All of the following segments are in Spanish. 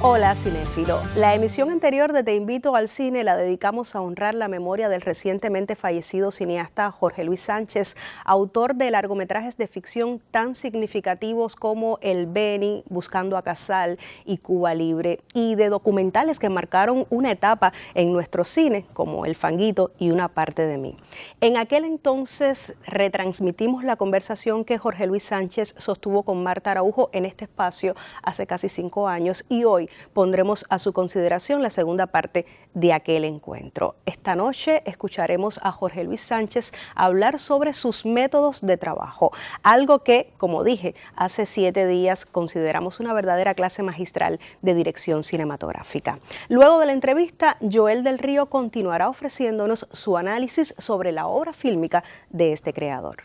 Hola cinéfilo, la emisión anterior de Te Invito al Cine la dedicamos a honrar la memoria del recientemente fallecido cineasta Jorge Luis Sánchez, autor de largometrajes de ficción tan significativos como El Beni, Buscando a Casal y Cuba Libre, y de documentales que marcaron una etapa en nuestro cine como El Fanguito y Una parte de mí. En aquel entonces retransmitimos la conversación que Jorge Luis Sánchez sostuvo con Marta Araujo en este espacio hace casi 5 años y hoy pondremos a su consideración la segunda parte de aquel encuentro. Esta noche escucharemos a Jorge Luis Sánchez hablar sobre sus métodos de trabajo, algo que, como dije, hace 7 días consideramos una verdadera clase magistral de dirección cinematográfica. Luego de la entrevista, Joel del Río continuará ofreciéndonos su análisis sobre la obra fílmica de este creador.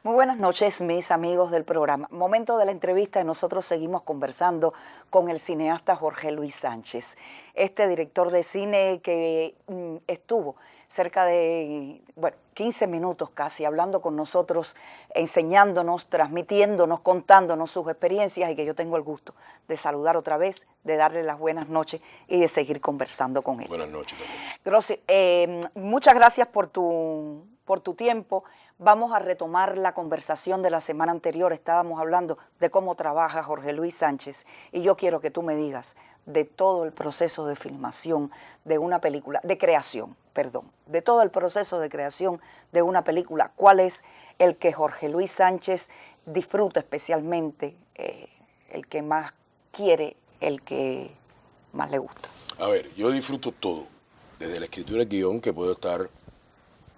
Muy buenas noches, mis amigos del programa. Momento de la entrevista y nosotros seguimos conversando con el cineasta Jorge Luis Sánchez, este director de cine que estuvo cerca de 15 minutos casi hablando con nosotros, enseñándonos, transmitiéndonos, contándonos sus experiencias y que yo tengo el gusto de saludar otra vez, de darle las buenas noches y de seguir conversando con él. Buenas noches también. Muchas gracias por tu tiempo. Vamos a retomar la conversación de la semana anterior. Estábamos hablando de cómo trabaja Jorge Luis Sánchez y yo quiero que tú me digas de todo el proceso de filmación de una película, de todo el proceso de creación de una película. ¿Cuál es el que Jorge Luis Sánchez disfruta especialmente, el que más quiere, el que más le gusta? A ver, yo disfruto todo, desde la escritura del guión, que puedo estar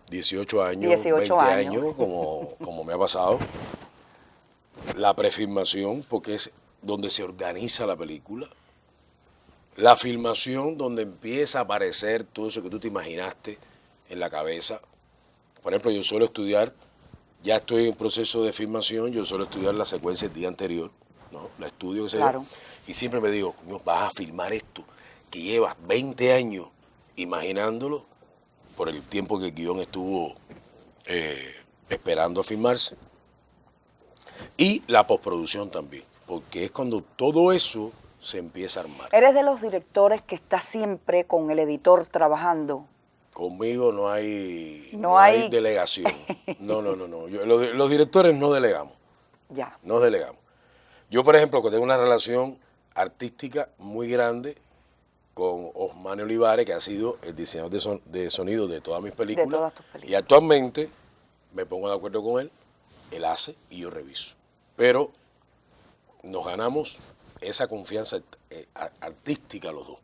18 años, 20 años, como me ha pasado. La prefilmación, porque es donde se organiza la película. La filmación, donde empieza a aparecer todo eso que tú te imaginaste en la cabeza. Por ejemplo, yo suelo estudiar, ya estoy en proceso de filmación, yo suelo estudiar la secuencia el día anterior, ¿no? La estudio, que sé yo, y siempre me digo, coño, vas a filmar esto, que llevas 20 años imaginándolo, por el tiempo que el guión estuvo esperando a filmarse. Y la postproducción también, porque es cuando todo eso se empieza a armar. ¿Eres de los directores que está siempre con el editor trabajando? Conmigo no hay delegación. No. Los directores no delegamos. Ya. No delegamos. Yo, por ejemplo, que tengo una relación artística muy grande con Osmani Olivares, que ha sido el diseñador de sonido de todas mis películas. De todas tus películas. Y actualmente me pongo de acuerdo con él, él hace y yo reviso. Pero nos ganamos esa confianza artística los dos.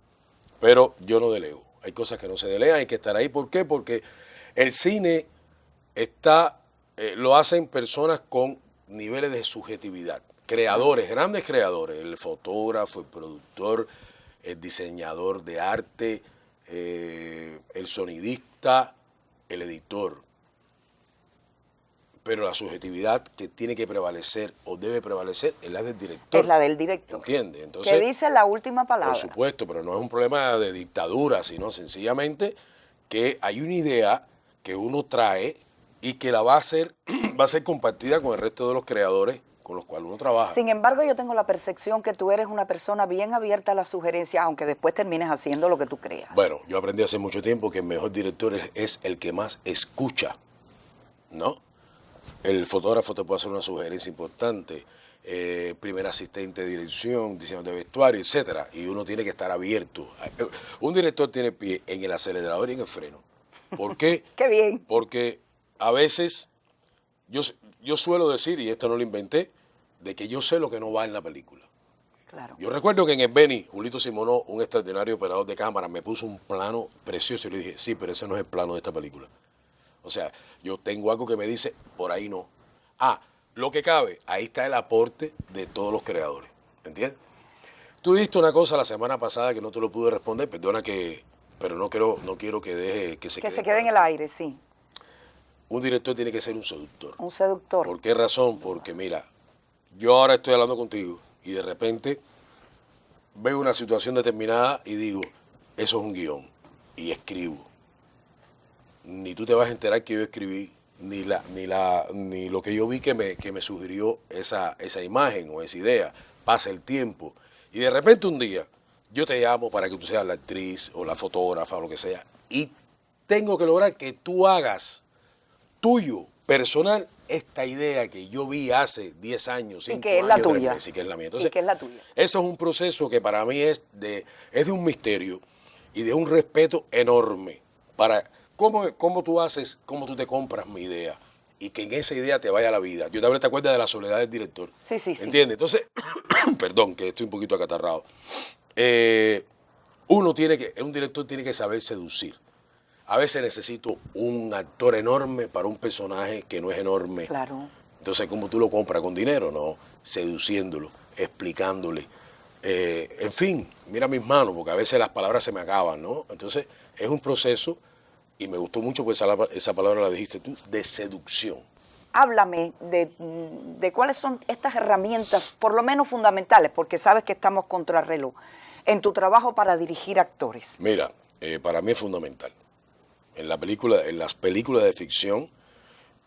Pero yo no delego. Hay cosas que no se delegan, hay que estar ahí. ¿Por qué? Porque el cine lo hacen personas con niveles de subjetividad. Creadores, grandes creadores, el fotógrafo, el productor, el diseñador de arte, el sonidista, el editor. Pero la subjetividad que tiene que prevalecer o debe prevalecer es la del director. Es la del director. ¿Entiendes? Entonces, que dice la última palabra. Por supuesto, pero no es un problema de dictadura, sino sencillamente que hay una idea que uno trae y que la va a ser compartida con el resto de los creadores con los cuales uno trabaja. Sin embargo, yo tengo la percepción que tú eres una persona bien abierta a las sugerencias, aunque después termines haciendo lo que tú creas. Bueno, yo aprendí hace mucho tiempo que el mejor director es el que más escucha, ¿no? El fotógrafo te puede hacer una sugerencia importante, primer asistente de dirección, diseño de vestuario, etcétera, y uno tiene que estar abierto. Un director tiene pie en el acelerador y en el freno. ¿Por qué? ¡Qué bien! Porque a veces yo suelo decir, y esto no lo inventé, de que yo sé lo que no va en la película. Claro. Yo recuerdo que en el Beni, Julito Simonó, un extraordinario operador de cámara, me puso un plano precioso y le dije, sí, pero ese no es el plano de esta película. O sea, yo tengo algo que me dice, por ahí no. Lo que cabe, ahí está el aporte de todos los creadores, ¿entiendes? Tú dijiste una cosa la semana pasada que no te lo pude responder, perdona pero no quiero que se quede en el aire, sí. Un director tiene que ser un seductor. Un seductor. ¿Por qué razón? Porque mira, yo ahora estoy hablando contigo y de repente veo una situación determinada y digo, eso es un guión, y escribo. Ni tú te vas a enterar que yo escribí, ni lo que yo vi que me sugirió esa imagen o esa idea. Pasa el tiempo y de repente un día yo te llamo para que tú seas la actriz o la fotógrafa o lo que sea y tengo que lograr que tú hagas tuyo, personal, esta idea que yo vi hace 10 años, 5 años. Y que es la tuya. Y que es la mía. Entonces, y que es la tuya. Eso es un proceso que para mí es de un misterio y de un respeto enorme para cómo tú haces, cómo tú te compras mi idea y que en esa idea te vaya la vida. Yo te acuerdas de la soledad del director. Sí. ¿Entiendes? Entonces, perdón, que estoy un poquito acatarrado. Un director tiene que saber seducir. A veces necesito un actor enorme para un personaje que no es enorme. Claro. Entonces, ¿cómo tú lo compras? ¿Con dinero? No, seduciéndolo, explicándole. En fin, mira mis manos, porque a veces las palabras se me acaban, ¿no? Entonces, es un proceso, y me gustó mucho, pues esa palabra la dijiste tú, de seducción. Háblame de cuáles son estas herramientas, por lo menos fundamentales, porque sabes que estamos contra reloj, en tu trabajo para dirigir actores. Mira, para mí es fundamental. En las películas de ficción,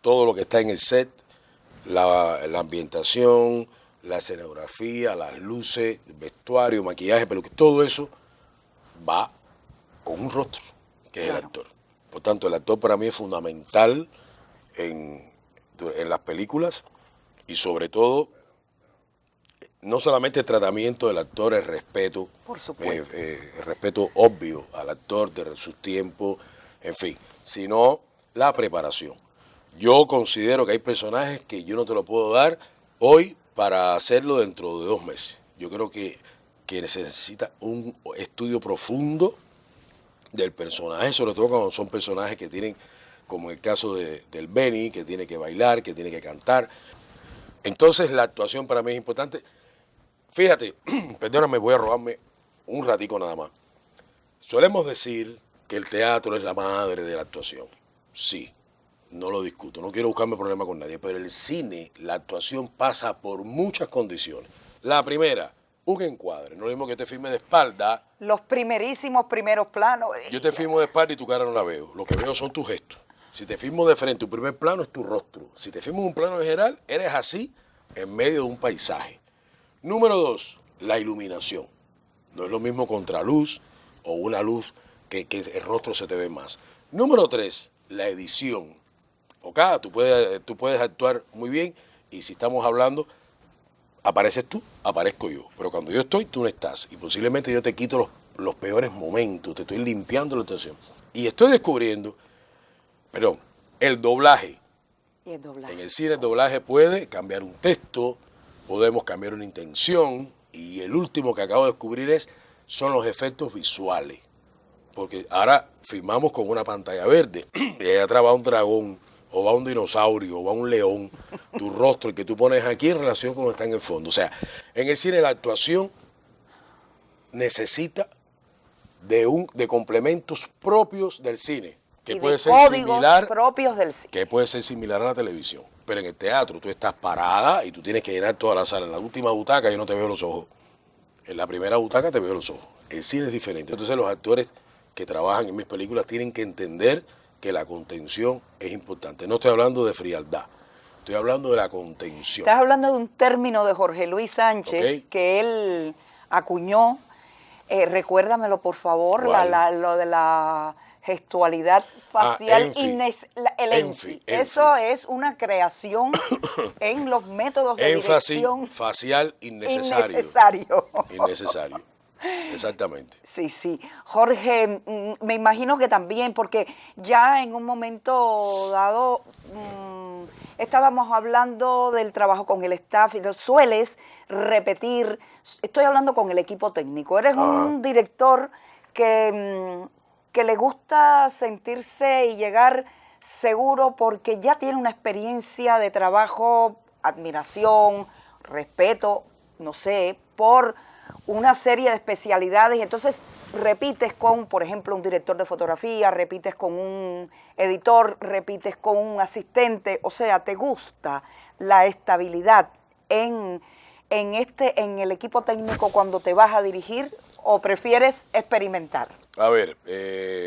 todo lo que está en el set, la ambientación, la escenografía, las luces, el vestuario, maquillaje, pero todo eso va con un rostro, que es el actor. Por tanto, el actor para mí es fundamental en las películas y sobre todo, no solamente el tratamiento del actor, el respeto, por supuesto, el respeto obvio al actor de sus tiempos, en fin, sino la preparación. Yo considero que hay personajes que yo no te lo puedo dar hoy para hacerlo dentro de 2 meses. Yo creo que se necesita un estudio profundo del personaje, sobre todo cuando son personajes que tienen, como el caso del Beni, que tiene que bailar, que tiene que cantar. Entonces la actuación para mí es importante. Fíjate, perdóname, voy a robarme un ratico nada más. Solemos decir que el teatro es la madre de la actuación. Sí, no lo discuto, no quiero buscarme problema con nadie, pero el cine, la actuación pasa por muchas condiciones. La primera, un encuadre, no es lo mismo que te filme de espalda. Los primeros planos. Yo te filmo de espalda y tu cara no la veo, lo que veo son tus gestos. Si te filmo de frente, tu primer plano es tu rostro. Si te filmo un plano en general, eres así en medio de un paisaje. Número 2, la iluminación. No es lo mismo contraluz o una luz que el rostro se te ve más. Número 3, la edición. Ok, tú puedes actuar muy bien y si estamos hablando, apareces tú, aparezco yo. Pero cuando yo estoy, tú no estás. Y posiblemente yo te quito los peores momentos, te estoy limpiando la atención. Y estoy descubriendo, el doblaje. ¿Y el doblaje? En el cine el doblaje puede cambiar un texto, podemos cambiar una intención. Y el último que acabo de descubrir son los efectos visuales. Porque ahora filmamos con una pantalla verde y allá atrás va un dragón, o va un dinosaurio, o va un león, tu rostro, el que tú pones aquí en relación con lo que está en el fondo. O sea, en el cine la actuación necesita de complementos propios del cine, que puede ser similar, propios del cine. Que puede ser similar a la televisión. Pero en el teatro tú estás parada y tú tienes que llenar toda la sala. En la última butaca yo no te veo los ojos. En la primera butaca te veo los ojos. El cine es diferente. Entonces los actores que trabajan en mis películas tienen que entender que la contención es importante. No estoy hablando de frialdad, Estoy hablando de la contención. Estás hablando de un término de Jorge Luis Sánchez que él acuñó. Recuérdamelo, por favor, lo de la gestualidad facial, el ENFI. Eso es una creación en los métodos de dirección facial innecesario. Innecesario. Exactamente. Sí, sí. Jorge, me imagino que también, porque ya en un momento dado estábamos hablando del trabajo con el staff y lo sueles repetir. Estoy hablando con el equipo técnico. Eres un director que le gusta sentirse y llegar seguro porque ya tiene una experiencia de trabajo, admiración, respeto, no sé, por una serie de especialidades. Entonces repites con, por ejemplo, un director de fotografía, repites con un editor, repites con un asistente. O sea, ¿te gusta la estabilidad en el equipo técnico cuando te vas a dirigir o prefieres experimentar? A ver,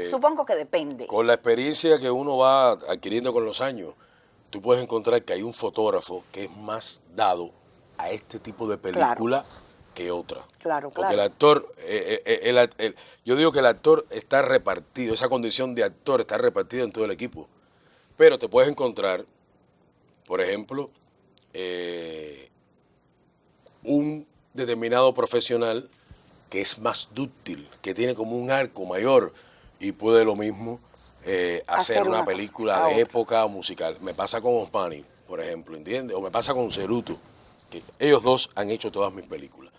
supongo que depende. Con la experiencia que uno va adquiriendo con los años, tú puedes encontrar que hay un fotógrafo que es más dado a este tipo de película que otra. Claro, porque el actor, yo digo que el actor está repartido, esa condición de actor está repartida en todo el equipo. Pero te puedes encontrar, por ejemplo, un determinado profesional que es más dúctil, que tiene como un arco mayor y puede lo mismo hacer una película de época musical. Me pasa con Osmani, por ejemplo, ¿entiendes? O me pasa con Ceruto, que ellos dos han hecho todas mis películas.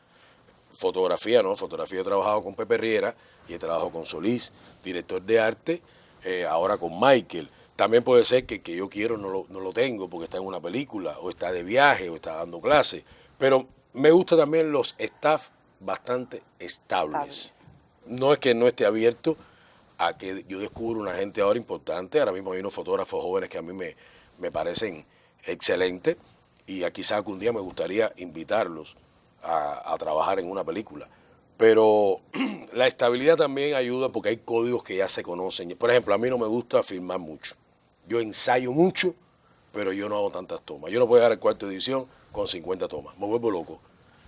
Fotografía, ¿no? Fotografía he trabajado con Pepe Riera y he trabajado con Solís, director de arte, ahora con Michael. También puede ser que yo quiero no lo tengo porque está en una película, o está de viaje, o está dando clases. Pero me gustan también los staff bastante estables. No es que no esté abierto a que yo descubra una gente ahora importante. Ahora mismo hay unos fotógrafos jóvenes que a mí me parecen excelentes y quizás algún día me gustaría invitarlos a trabajar en una película. Pero la estabilidad también ayuda porque hay códigos que ya se conocen. Por ejemplo, a mí no me gusta filmar mucho. Yo ensayo mucho, pero yo no hago tantas tomas. Yo no puedo llegar al cuarto de edición con 50 tomas. Me vuelvo loco.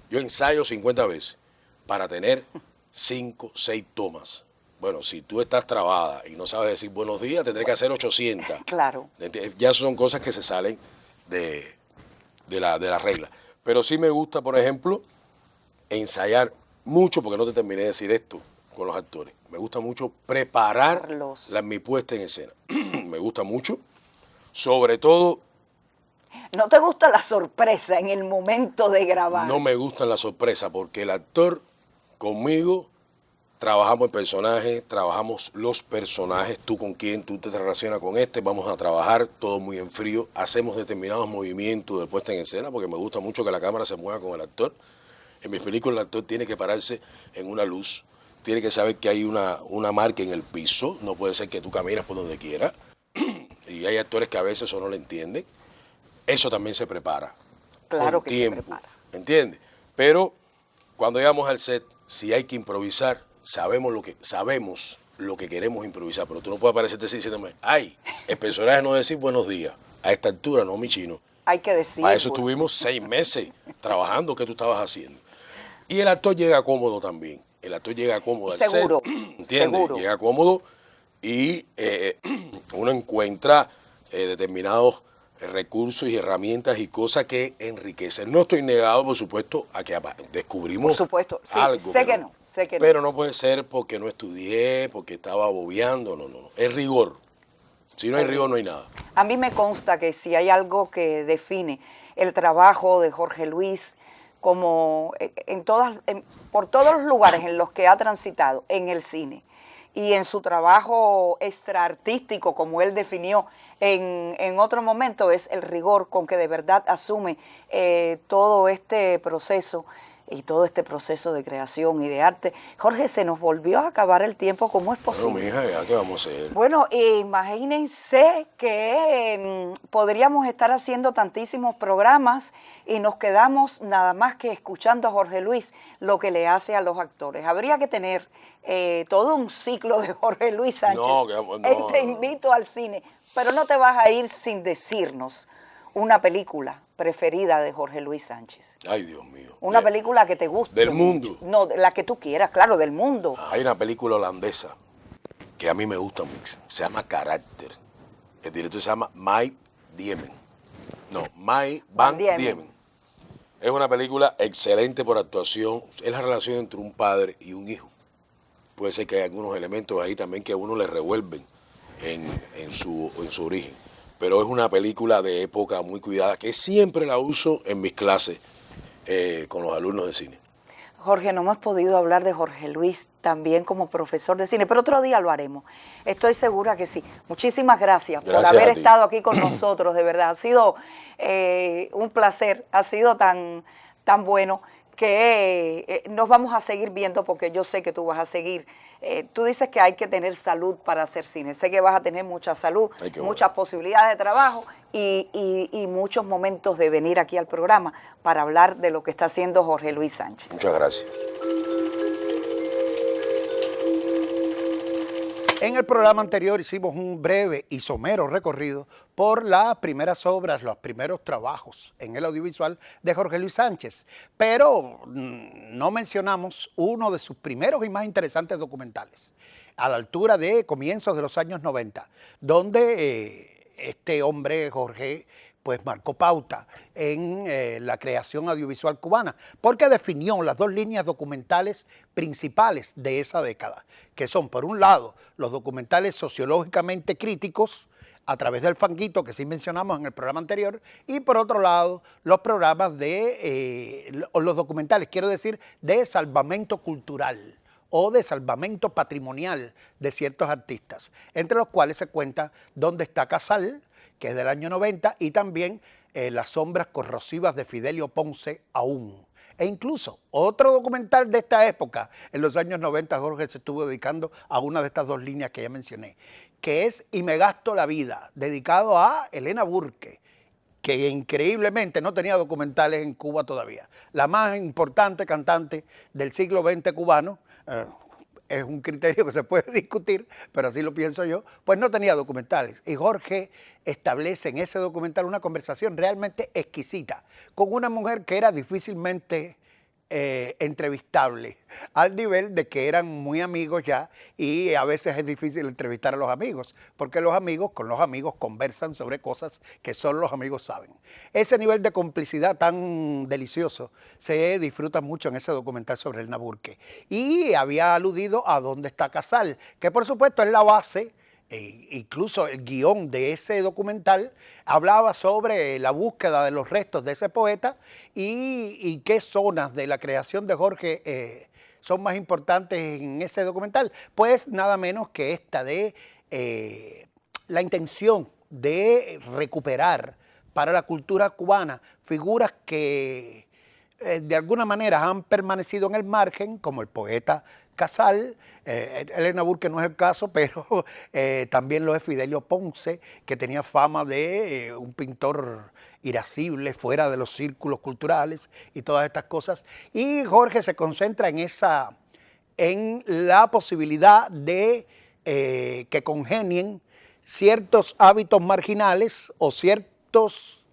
Yo ensayo 50 veces para tener 5, 6 tomas. Bueno, si tú estás trabada y no sabes decir buenos días, tendré que hacer 800. Claro. Ya son cosas que se salen de la regla. Pero sí me gusta, por ejemplo, ensayar mucho, porque no te terminé de decir esto con los actores. Me gusta mucho preparar mi puesta en escena. Me gusta mucho, sobre todo. ¿No te gusta la sorpresa en el momento de grabar? No me gusta la sorpresa porque el actor conmigo trabajamos el personaje, trabajamos los personajes, tú con quién, tú te relacionas con este, vamos a trabajar todo muy en frío, hacemos determinados movimientos de puesta en escena porque me gusta mucho que la cámara se mueva con el actor. En mis películas el actor tiene que pararse en una luz, tiene que saber que hay una marca en el piso, no puede ser que tú caminas por donde quieras y hay actores que a veces eso no lo entienden. Eso también se prepara. Claro con que tiempo, se prepara. ¿Entiendes? Pero cuando llegamos al set, si hay que improvisar, sabemos lo que queremos improvisar. Pero tú no puedes aparecerte así diciéndome, ay, el personaje no decir buenos días. A esta altura, no, mi chino. Hay que decir. Para eso estuvimos 6 meses trabajando. ¿Qué tú estabas haciendo? Y el actor llega cómodo también. El actor llega cómodo al set. Seguro. ¿Entiendes? Seguro. Llega cómodo y uno encuentra determinados recursos y herramientas y cosas que enriquecen. No estoy negado, por supuesto, a que descubrimos por supuesto, sí, algo. Sé que no. Pero no puede ser porque no estudié, porque estaba bobeando, no. Es rigor. Si no hay rigor, no hay nada. A mí me consta que si hay algo que define el trabajo de Jorge Luis, como por todos los lugares en los que ha transitado, en el cine, y en su trabajo extraartístico, como él definió en otro momento, es el rigor con que de verdad asume todo este proceso y todo este proceso de creación y de arte. Jorge, se nos volvió a acabar el tiempo, ¿cómo es posible? Bueno, mija, ¿ya qué vamos a hacer? Bueno, imagínense que podríamos estar haciendo tantísimos programas y nos quedamos nada más que escuchando a Jorge Luis lo que le hace a los actores. Habría que tener todo un ciclo de Jorge Luis Sánchez. No, Te invito al cine, pero no te vas a ir sin decirnos una película preferida de Jorge Luis Sánchez. Ay, Dios mío. Una película que te guste. Del mundo. No, la que tú quieras, claro, del mundo. Hay una película holandesa que a mí me gusta mucho. Se llama Carácter. El director se llama Mike Diemen. No, Mike Van Diemen. Es una película excelente por actuación. Es la relación entre un padre y un hijo. Puede ser que hay algunos elementos ahí también que a uno le revuelven en su origen. Pero es una película de época muy cuidada que siempre la uso en mis clases con los alumnos de cine. Jorge, no hemos podido hablar de Jorge Luis también como profesor de cine, pero otro día lo haremos. Estoy segura que sí. Muchísimas gracias por haber estado aquí con nosotros, de verdad. Ha sido un placer, ha sido tan bueno que nos vamos a seguir viendo porque yo sé que tú vas a seguir. Tú dices que hay que tener salud para hacer cine. Sé que vas a tener mucha salud, muchas posibilidades de trabajo y muchos momentos de venir aquí al programa para hablar de lo que está haciendo Jorge Luis Sánchez. Muchas gracias. En el programa anterior hicimos un breve y somero recorrido por las primeras obras, los primeros trabajos en el audiovisual de Jorge Luis Sánchez, pero no mencionamos uno de sus primeros y más interesantes documentales, a la altura de comienzos de los años 90, donde este hombre, Jorge, pues marcó pauta en la creación audiovisual cubana, porque definió las dos líneas documentales principales de esa década, que son, por un lado, los documentales sociológicamente críticos, a través del Fanguito, que sí mencionamos en el programa anterior, y por otro lado, los programas los documentales, quiero decir, de salvamento cultural o de salvamento patrimonial de ciertos artistas, entre los cuales se cuenta Dónde está Casal, que es del año 90, y también Las sombras corrosivas de Fidelio Ponce aún. E incluso otro documental de esta época, en los años 90, Jorge se estuvo dedicando a una de estas dos líneas que ya mencioné, que es Y me gasto la vida, dedicado a Elena Burke, que increíblemente no tenía documentales en Cuba todavía. La más importante cantante del siglo XX cubano, es un criterio que se puede discutir, pero así lo pienso yo, pues no tenía documentales. Y Jorge establece en ese documental una conversación realmente exquisita con una mujer que era difícilmente entrevistable, al nivel de que eran muy amigos ya, y a veces es difícil entrevistar a los amigos, porque los amigos con los amigos conversan sobre cosas que solo los amigos saben. Ese nivel de complicidad tan delicioso se disfruta mucho en ese documental sobre Elena Burke. Y había aludido a Dónde está Casal, que por supuesto es la base. Incluso el guión de ese documental hablaba sobre la búsqueda de los restos de ese poeta y qué zonas de la creación de Jorge son más importantes en ese documental. Pues nada menos que esta de la intención de recuperar para la cultura cubana figuras que de alguna manera han permanecido en el margen, como el poeta Casal. Elena Burke no es el caso, pero también lo es Fidelio Ponce, que tenía fama de un pintor irascible, fuera de los círculos culturales y todas estas cosas. Y Jorge se concentra en la posibilidad de que congenien ciertos hábitos marginales o ciertas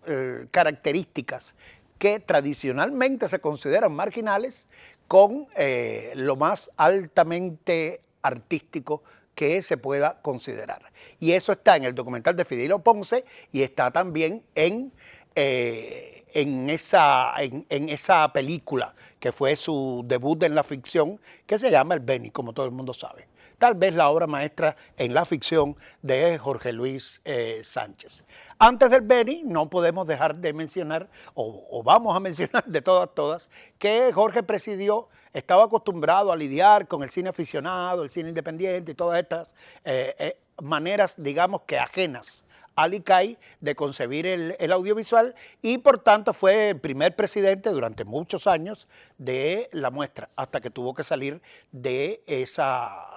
características que tradicionalmente se consideran marginales con lo más altamente artístico que se pueda considerar. Y eso está en el documental de Fidelio Ponce y está también en esa película que fue su debut en la ficción, que se llama El Beni, como todo el mundo sabe. Tal vez la obra maestra en la ficción de Jorge Luis Sánchez. Antes del Beni, no podemos dejar de mencionar, o vamos a mencionar de todas, que Jorge presidió, estaba acostumbrado a lidiar con el cine aficionado, el cine independiente y todas estas maneras, digamos que ajenas al ICAI de concebir el audiovisual, y por tanto fue el primer presidente durante muchos años de la muestra, hasta que tuvo que salir de esa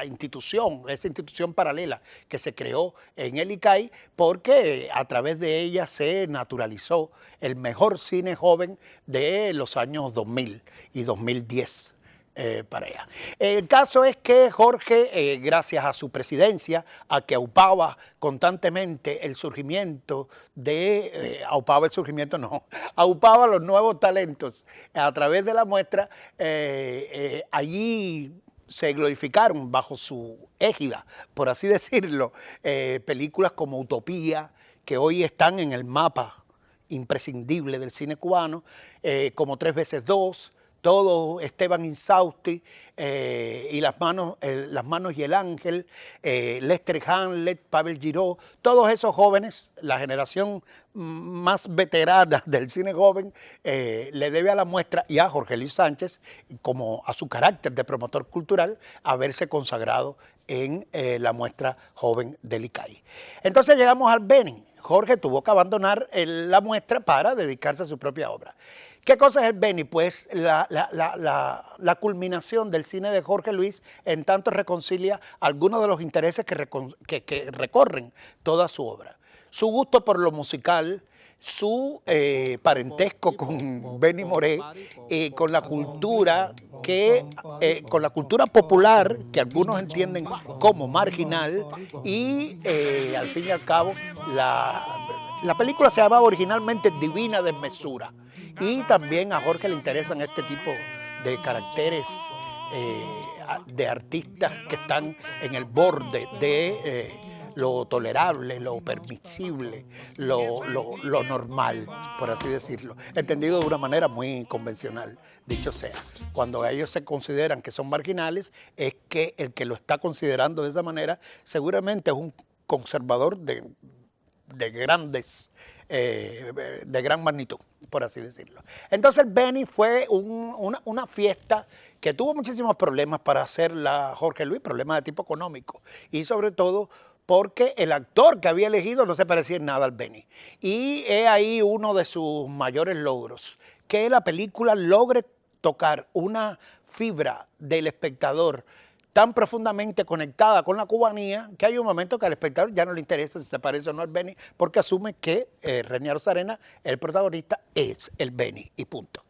institución paralela que se creó en el ICAI, porque a través de ella se naturalizó el mejor cine joven de los años 2000 y 2010. para allá. El caso es que Jorge, gracias a su presidencia, a que aupaba constantemente el surgimiento aupaba los nuevos talentos a través de la muestra, allí se glorificaron bajo su égida, por así decirlo, películas como Utopía, que hoy están en el mapa imprescindible del cine cubano, como 3x2, todo Esteban Insausti, y las manos y el ángel, Lester Hamlet, Pavel Giró, todos esos jóvenes, la generación más veterana del cine joven, le debe a la muestra y a Jorge Luis Sánchez, como a su carácter de promotor cultural, haberse consagrado en la muestra joven del ICAI. Entonces llegamos al Beni. Jorge tuvo que abandonar la muestra para dedicarse a su propia obra. ¿Qué cosa es el Beni? Pues la culminación del cine de Jorge Luis, en tanto reconcilia algunos de los intereses que recorren toda su obra. Su gusto por lo musical, su parentesco con Benny Moré, con la cultura popular, que algunos entienden como marginal, y al fin y al cabo la película se llamaba originalmente Divina Desmesura, y también a Jorge le interesan este tipo de caracteres de artistas que están en el borde de lo tolerable, lo permisible, lo normal, por así decirlo, entendido de una manera muy convencional, dicho sea. Cuando ellos se consideran que son marginales, es que el que lo está considerando de esa manera seguramente es un conservador de gran magnitud, por así decirlo. Entonces el Beni fue una fiesta que tuvo muchísimos problemas para hacerla Jorge Luis, problemas de tipo económico, y sobre todo porque el actor que había elegido no se parecía en nada al Beni. Y es ahí uno de sus mayores logros, que la película logre tocar una fibra del espectador tan profundamente conectada con la cubanía, que hay un momento que al espectador ya no le interesa si se parece o no al Beni, porque asume que René Arozarena, el protagonista, es el Beni, y punto.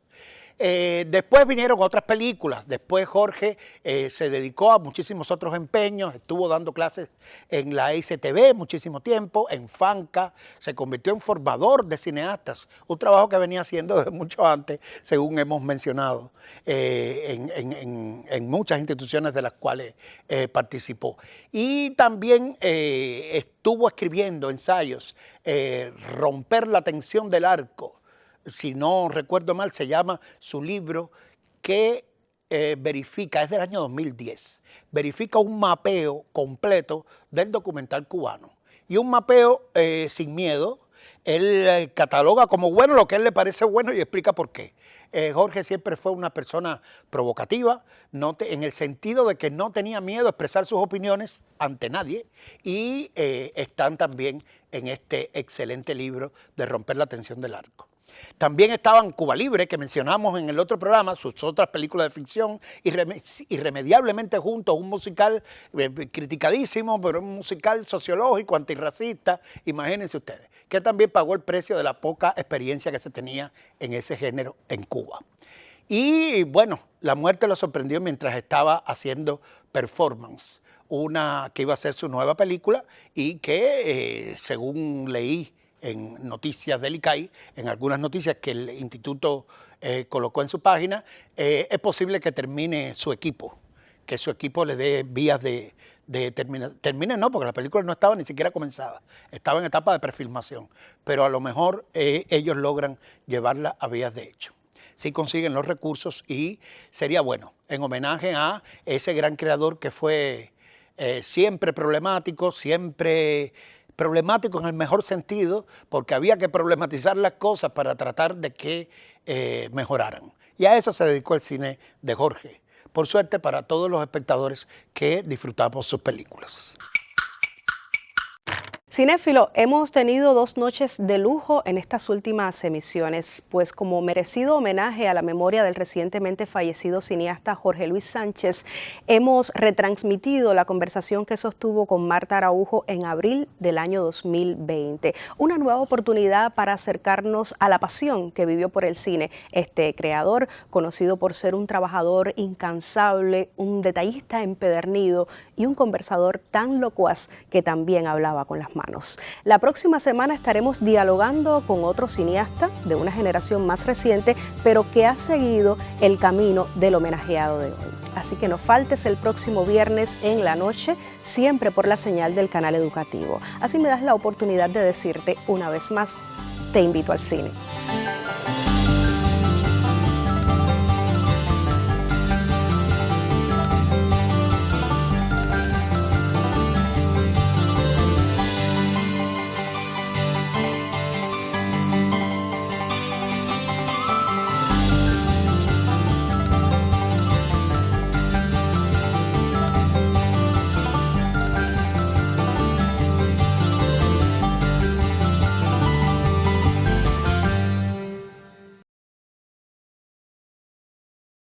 Después vinieron otras películas. Después Jorge se dedicó a muchísimos otros empeños, estuvo dando clases en la ICTV muchísimo tiempo, en Fanca, se convirtió en formador de cineastas, un trabajo que venía haciendo desde mucho antes, según hemos mencionado, en muchas instituciones de las cuales participó. Y también estuvo escribiendo ensayos, Romper la tensión del arco, si no recuerdo mal, se llama su libro, que verifica, es del año 2010, verifica un mapeo completo del documental cubano. Y un mapeo sin miedo. Él cataloga como bueno lo que a él le parece bueno y explica por qué. Jorge siempre fue una persona provocativa, en el sentido de que no tenía miedo a expresar sus opiniones ante nadie, y están también en este excelente libro de Romper la tensión del arco. También estaban Cuba Libre, que mencionamos en el otro programa, sus otras películas de ficción, irremediablemente juntos, un musical criticadísimo, pero un musical sociológico, antirracista, imagínense ustedes, que también pagó el precio de la poca experiencia que se tenía en ese género en Cuba. Y bueno, la muerte lo sorprendió mientras estaba haciendo Performance, una que iba a ser su nueva película y que, según leí en noticias del ICAI, en algunas noticias que el instituto colocó en su página, es posible que termine su equipo, que su equipo le dé vías de termine no, porque la película no estaba ni siquiera comenzada, estaba en etapa de prefilmación, pero a lo mejor ellos logran llevarla a vías de hecho. Si consiguen los recursos, y sería bueno, en homenaje a ese gran creador que fue siempre problemático en el mejor sentido, porque había que problematizar las cosas para tratar de que mejoraran. Y a eso se dedicó el cine de Jorge. Por suerte para todos los espectadores que disfrutamos sus películas. Cinéfilo, hemos tenido 2 noches de lujo en estas últimas emisiones, pues como merecido homenaje a la memoria del recientemente fallecido cineasta Jorge Luis Sánchez, hemos retransmitido la conversación que sostuvo con Marta Araujo en abril del año 2020. Una nueva oportunidad para acercarnos a la pasión que vivió por el cine este creador, conocido por ser un trabajador incansable, un detallista empedernido y un conversador tan locuaz que también hablaba con las manos. La próxima semana estaremos dialogando con otro cineasta de una generación más reciente, pero que ha seguido el camino del homenajeado de hoy. Así que no faltes el próximo viernes en la noche, siempre por la señal del canal educativo. Así me das la oportunidad de decirte una vez más, te invito al cine.